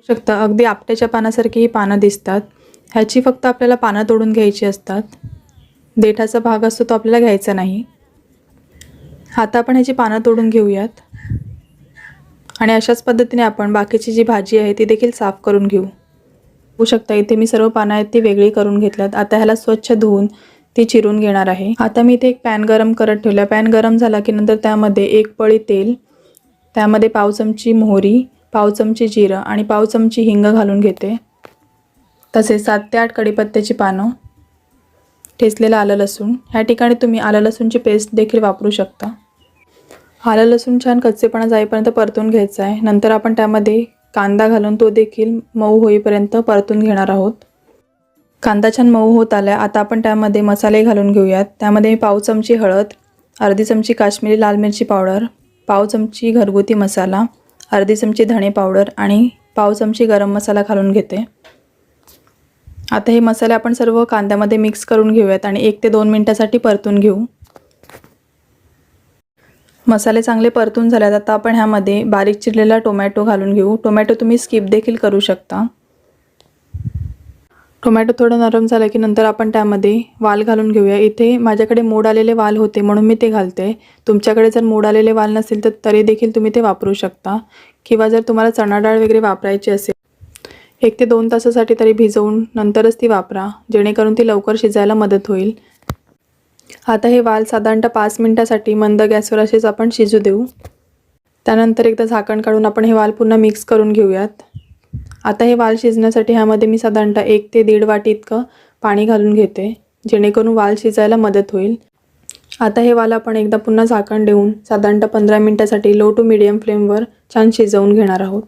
शकता अगदी आपट्याच्या पानासारखी ही पानं दिसतात. ह्याची फक्त आपल्याला पानं तोडून घ्यायची असतात. देठाचा भाग असतो तो आपल्याला घ्यायचा नाही. आता आपण ह्याची पानं तोडून घेऊयात आणि अशाच पद्धतीने आपण बाकीची जी भाजी आहे ती देखील साफ करून घेऊ. बघू शकता इथे मी सर्व पानं आहेत ती वेगळी करून घेतल्यात. आता ह्याला स्वच्छ धुवून ती चिरून घेणार आहे. आता मी इथे एक पॅन गरम करत ठेवला. पॅन गरम झाला की नंतर त्यामध्ये 1 पळी तेल, त्यामध्ये पाव चमची मोहरी, पाव चमची जिरं आणि पाव चमची हिंग घालून घेते. तसेच 7 ते 8 कढीपत्त्याची पानं, ठेचलेलं आलं लसूण. ह्या ठिकाणी तुम्ही आलं लसूणची पेस्ट देखील वापरू शकता. आलं लसूण छान कच्चेपणा जाईपर्यंत परतून घ्यायचा आहे. नंतर आपण त्यामध्ये कांदा घालून तो देखील मऊ होईपर्यंत परतून घेणार आहोत. कांदा छान मऊ होत आला. आता आपण त्यामध्ये मसाले घालून घेऊयात. त्यामध्ये पाव चमची हळद, अर्धी चमची काश्मीरी लाल मिरची पावडर, पाव चमची घरगुती मसाला, अर्धी चमची धणे पावडर आणि पाव चमची गरम मसाला घालून घेते. आता हे मसाले आपण सर्व कांद्यामध्ये मिक्स करून घेऊयात आणि 1 ते 2 मिनिटांसाठी परतून घेऊ. मसाले चांगले परतून झाल्यात. आता आपण ह्यामध्ये बारीक चिरलेला टोमॅटो घालून घेऊ. टोमॅटो तुम्ही स्किप देखील करू शकता. टोमॅटो थोडं नरम झालं की नंतर आपण त्यामध्ये वाल घालून घेऊया. इथे माझ्याकडे मोड आलेले वाल होते म्हणून मी ते घालते. तुमच्याकडे जर मोड आलेले वाल नसेल तर तरी देखील तुम्ही ते वापरू शकता, किंवा जर तुम्हाला चणा डाळ वगैरे वापरायची असेल 1 ते 2 तासासाठी तरी भिजवून नंतरच ती वापरा, जेणेकरून ती लवकर शिजायला मदत होईल. आता हे वाल साधारणतः 5 मिनिटांसाठी मंद गॅसवर असेच आपण शिजू देऊ. त्यानंतर एकदा झाकण काढून आपण हे वाल पुन्हा मिक्स करून घेऊयात. आता हे वाल शिजण्यासाठी ह्यामध्ये मी साधारणतः 1 ते 1.5 वाटी इतकं पाणी घालून घेते, जेणेकरून वाल शिजायला मदत होईल. आता हे वाल आपण एकदा पुन्हा झाकण देऊन साधारणतः 15 मिनिटांसाठी लो टू मीडियम फ्लेमवर छान शिजवून घेणार आहोत.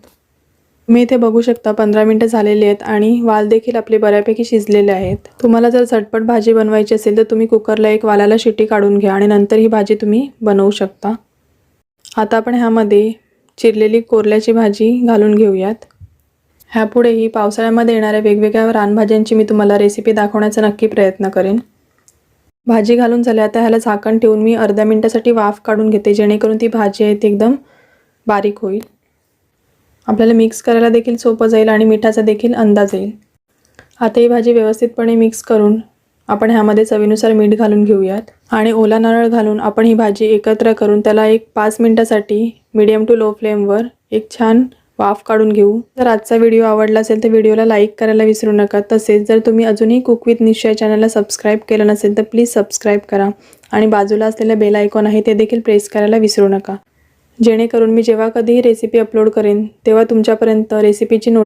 तुम्ही इथे बघू शकता 15 मिनिटं झालेली आहेत आणि वाल देखील आपले बऱ्यापैकी शिजलेले आहेत. तुम्हाला जर झटपट भाजी बनवायची असेल तर तुम्ही कुकरला एक वालाला शिटी काढून घ्या आणि नंतर ही भाजी तुम्ही बनवू शकता. आता आपण ह्यामध्ये चिरलेली कोरल्याची भाजी घालून घेऊयात. ह्यापुढेही पावसाळ्यामध्ये येणाऱ्या वेगवेगळ्या रानभाज्यांची मी तुम्हाला रेसिपी दाखवण्याचा नक्की प्रयत्न करेन. भाजी घालून झाली. आता ह्याला झाकण ठेवून मी अर्ध्या मिनिटासाठी वाफ काढून घेते, जेणेकरून ती भाजी आहे ती एकदम बारीक होईल. आपल्याला मिक्स करायला देखील सोपं जाईल आणि मिठाचा देखील अंदाज येईल. आता ही भाजी व्यवस्थितपणे मिक्स करून आपण ह्यामध्ये चवीनुसार मीठ घालून घेऊयात आणि ओला नारळ घालून आपण ही भाजी एकत्र करून त्याला एक 5 मिनिटांसाठी मीडियम टू लो फ्लेमवर एक छान वाफ काढून घेऊ. जर आजचा व्हिडिओ आवडला असेल तर व्हिडिओला लाईक करायला विसरू नका. तसेच जर तुम्ही अजूनही कुक विथ निश्चय चॅनलला सबस्क्राईब केलं नसेल तर प्लीज सबस्क्राईब करा आणि बाजूला असलेलं बेल आयकॉन आहे ते देखील प्रेस करायला विसरू नका, जेणेकरून मी जेव्हा कधीही रेसिपी अपलोड करेन तेव्हा तुमच्यापर्यंत रेसिपीची